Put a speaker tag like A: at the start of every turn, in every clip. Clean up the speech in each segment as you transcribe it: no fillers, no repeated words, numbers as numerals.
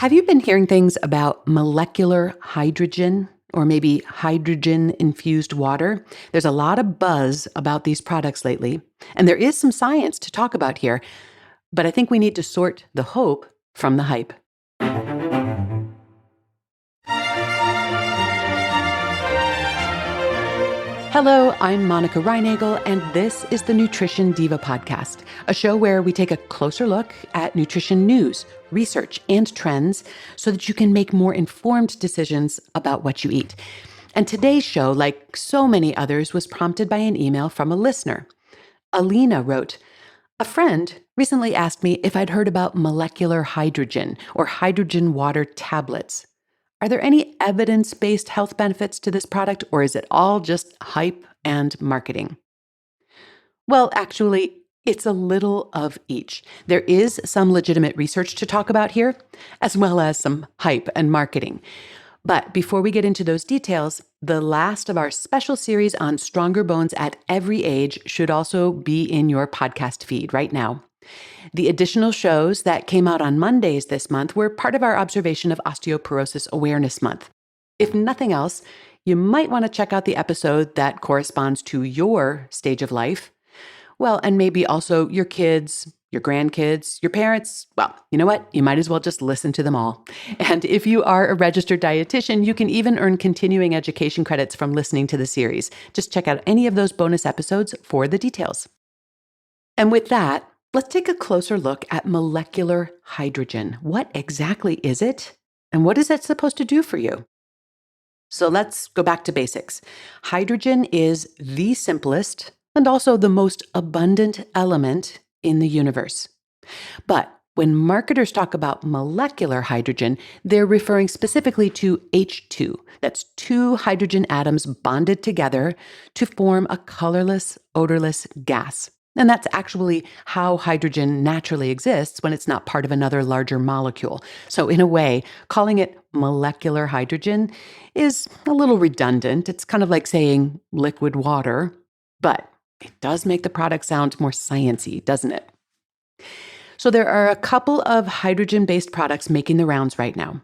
A: Have you been hearing things about molecular hydrogen or maybe hydrogen infused water? There's a lot of buzz about these products lately, and there is some science to talk about here, but I think we need to sort the hope from the hype. Hello, I'm Monica Reinagel, and this is the Nutrition Diva Podcast, a show where we take a closer look at nutrition news, research, and trends so that you can make more informed decisions about what you eat. And today's show, like so many others, was prompted by an email from a listener. Alina wrote, "A friend recently asked me if I'd heard about molecular hydrogen or hydrogen water tablets. Are there any evidence-based health benefits to this product, or is it all just hype and marketing?" Well, actually, it's a little of each. There is some legitimate research to talk about here, as well as some hype and marketing. But before we get into those details, the last of our special series on stronger bones at every age should also be in your podcast feed right now. The additional shows that came out on Mondays this month were part of our observation of Osteoporosis Awareness Month. If nothing else, you might want to check out the episode that corresponds to your stage of life. Well, and maybe also your kids, your grandkids, your parents. Well, you know what? You might as well just listen to them all. And if you are a registered dietitian, you can even earn continuing education credits from listening to the series. Just check out any of those bonus episodes for the details. And with that, let's take a closer look at molecular hydrogen. What exactly is it? And what is it supposed to do for you? So let's go back to basics. Hydrogen is the simplest and also the most abundant element in the universe. But when marketers talk about molecular hydrogen, they're referring specifically to H2. That's two hydrogen atoms bonded together to form a colorless, odorless gas. And that's actually how hydrogen naturally exists when it's not part of another larger molecule. So in a way, calling it molecular hydrogen is a little redundant. It's kind of like saying liquid water, but it does make the product sound more sciencey, doesn't it? So there are a couple of hydrogen-based products making the rounds right now.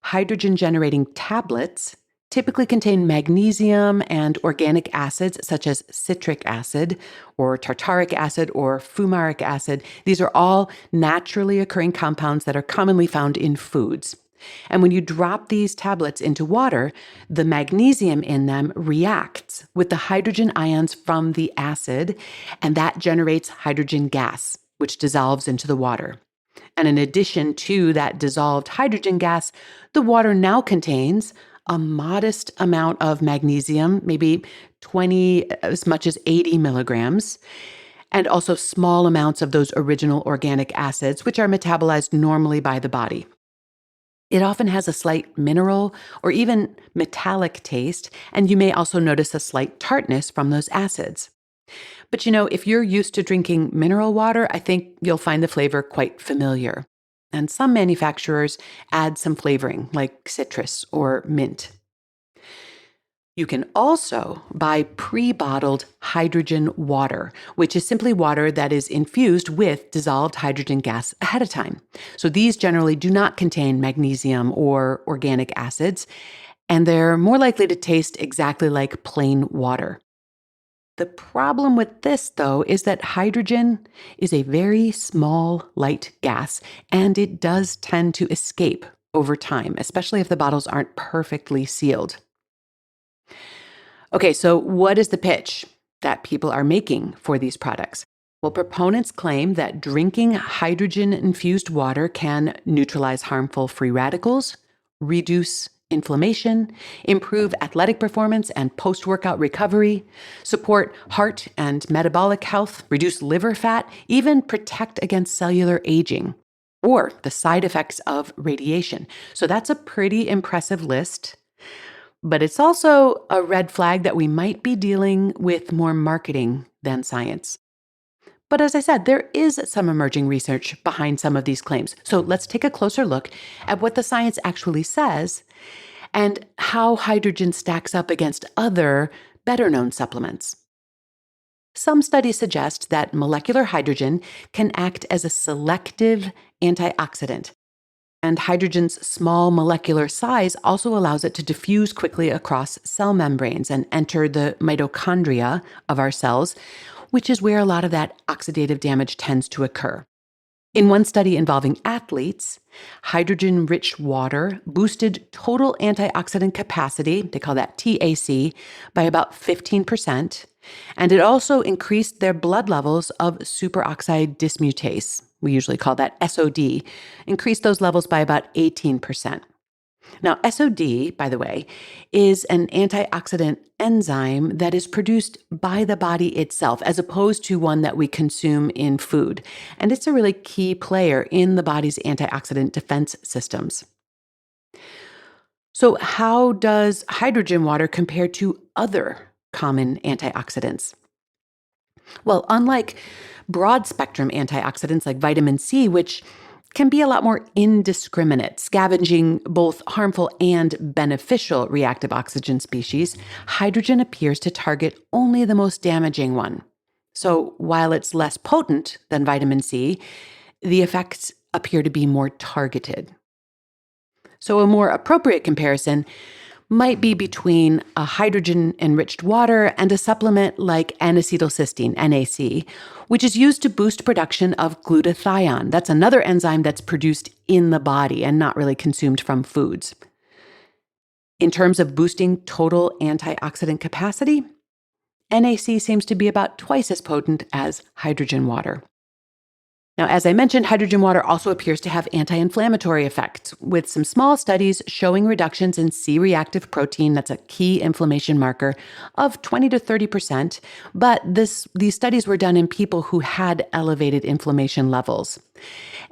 A: Hydrogen-generating tablets typically contain magnesium and organic acids such as citric acid or tartaric acid or fumaric acid. These are all naturally occurring compounds that are commonly found in foods. And when you drop these tablets into water, the magnesium in them reacts with the hydrogen ions from the acid, and that generates hydrogen gas, which dissolves into the water. And in addition to that dissolved hydrogen gas, the water now contains a modest amount of magnesium, maybe 20, as much as 80 milligrams, and also small amounts of those original organic acids, which are metabolized normally by the body. It often has a slight mineral or even metallic taste, and you may also notice a slight tartness from those acids. But if you're used to drinking mineral water, I think you'll find the flavor quite familiar. And some manufacturers add some flavoring, like citrus or mint. You can also buy pre-bottled hydrogen water, which is simply water that is infused with dissolved hydrogen gas ahead of time. So these generally do not contain magnesium or organic acids, and they're more likely to taste exactly like plain water. The problem with this, though, is that hydrogen is a very small, light gas, and it does tend to escape over time, especially if the bottles aren't perfectly sealed. Okay, so what is the pitch that people are making for these products? Well, proponents claim that drinking hydrogen-infused water can neutralize harmful free radicals, reduce inflammation, improve athletic performance and post-workout recovery, support heart and metabolic health, reduce liver fat, even protect against cellular aging, or the side effects of radiation. So that's a pretty impressive list. But it's also a red flag that we might be dealing with more marketing than science. But as I said, there is some emerging research behind some of these claims. So let's take a closer look at what the science actually says and how hydrogen stacks up against other better-known supplements. Some studies suggest that molecular hydrogen can act as a selective antioxidant. And hydrogen's small molecular size also allows it to diffuse quickly across cell membranes and enter the mitochondria of our cells, which is where a lot of that oxidative damage tends to occur. In one study involving athletes, hydrogen-rich water boosted total antioxidant capacity, they call that TAC, by about 15%, and it also increased their blood levels of superoxide dismutase, we usually call that SOD, increased those levels by about 18%. Now, SOD, by the way, is an antioxidant enzyme that is produced by the body itself, as opposed to one that we consume in food. And it's a really key player in the body's antioxidant defense systems. So, how does hydrogen water compare to other common antioxidants? Well, unlike broad spectrum antioxidants like vitamin C, which can be a lot more indiscriminate, scavenging both harmful and beneficial reactive oxygen species, hydrogen appears to target only the most damaging one. So while it's less potent than vitamin C, the effects appear to be more targeted. So a more appropriate comparison might be between a hydrogen-enriched water and a supplement like N-acetylcysteine, NAC, which is used to boost production of glutathione. That's another enzyme that's produced in the body and not really consumed from foods. In terms of boosting total antioxidant capacity, NAC seems to be about twice as potent as hydrogen water. Now, as I mentioned, hydrogen water also appears to have anti-inflammatory effects, with some small studies showing reductions in C-reactive protein, that's a key inflammation marker, of 20 to 30%. But these studies were done in people who had elevated inflammation levels.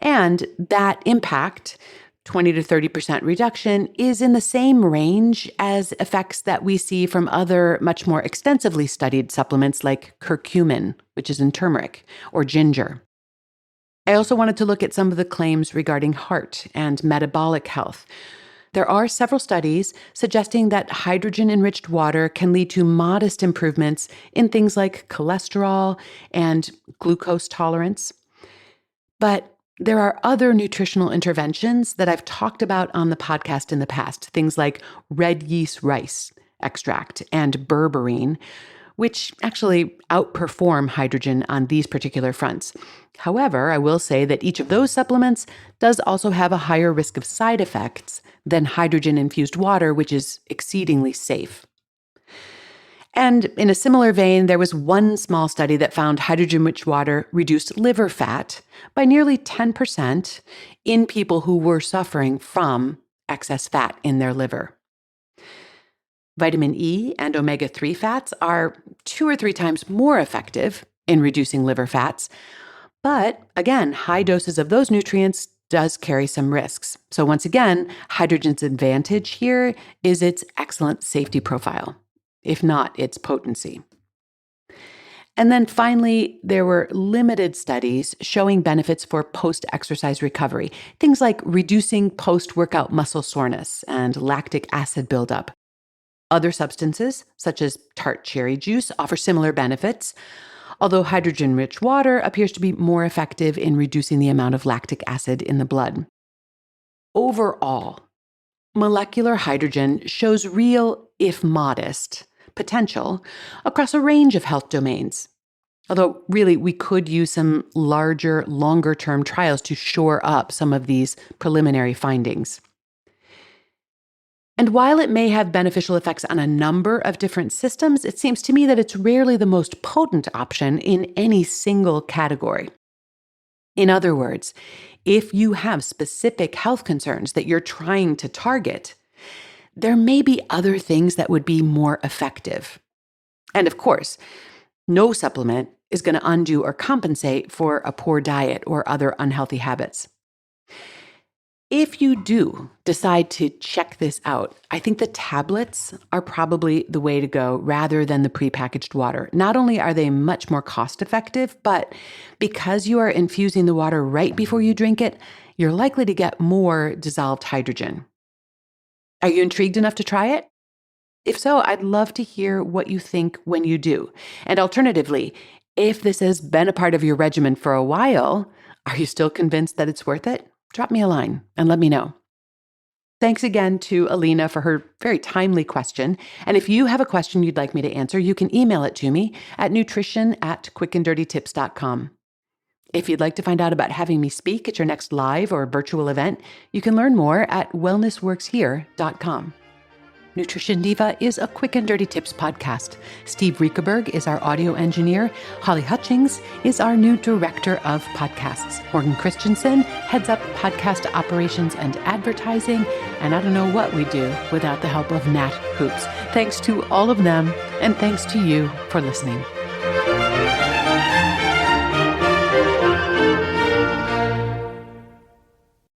A: And that impact, 20 to 30% reduction, is in the same range as effects that we see from other much more extensively studied supplements like curcumin, which is in turmeric, or ginger. I also wanted to look at some of the claims regarding heart and metabolic health. There are several studies suggesting that hydrogen-enriched water can lead to modest improvements in things like cholesterol and glucose tolerance. But there are other nutritional interventions that I've talked about on the podcast in the past, things like red yeast rice extract and berberine, which actually outperform hydrogen on these particular fronts. However, I will say that each of those supplements does also have a higher risk of side effects than hydrogen-infused water, which is exceedingly safe. And in a similar vein, there was one small study that found hydrogen-rich water reduced liver fat by nearly 10% in people who were suffering from excess fat in their liver. Vitamin E and omega-3 fats are 2 or 3 times more effective in reducing liver fats. But again, high doses of those nutrients does carry some risks. So once again, hydrogen's advantage here is its excellent safety profile, if not its potency. And then finally, there were limited studies showing benefits for post-exercise recovery, things like reducing post-workout muscle soreness and lactic acid buildup. Other substances, such as tart cherry juice, offer similar benefits, although hydrogen-rich water appears to be more effective in reducing the amount of lactic acid in the blood. Overall, molecular hydrogen shows real, if modest, potential across a range of health domains. Although, really, we could use some larger, longer-term trials to shore up some of these preliminary findings. And while it may have beneficial effects on a number of different systems, it seems to me that it's rarely the most potent option in any single category. In other words, if you have specific health concerns that you're trying to target, there may be other things that would be more effective. And of course, no supplement is going to undo or compensate for a poor diet or other unhealthy habits. If you do decide to check this out, I think the tablets are probably the way to go rather than the prepackaged water. Not only are they much more cost effective, but because you are infusing the water right before you drink it, you're likely to get more dissolved hydrogen. Are you intrigued enough to try it? If so, I'd love to hear what you think when you do. And alternatively, if this has been a part of your regimen for a while, are you still convinced that it's worth it? drop me a line and let me know. Thanks again to Alina for her very timely question. And if you have a question you'd like me to answer, you can email it to me at nutrition@quickanddirtytips.com. If you'd like to find out about having me speak at your next live or virtual event, you can learn more at wellnessworkshere.com. Nutrition Diva is a Quick and Dirty Tips podcast. Steve Riekeberg is our audio engineer. Holly Hutchings is our new director of podcasts. Morgan Christensen heads up podcast operations and advertising. And I don't know what we'd do without the help of Nat Hoops. Thanks to all of them, and thanks to you for listening.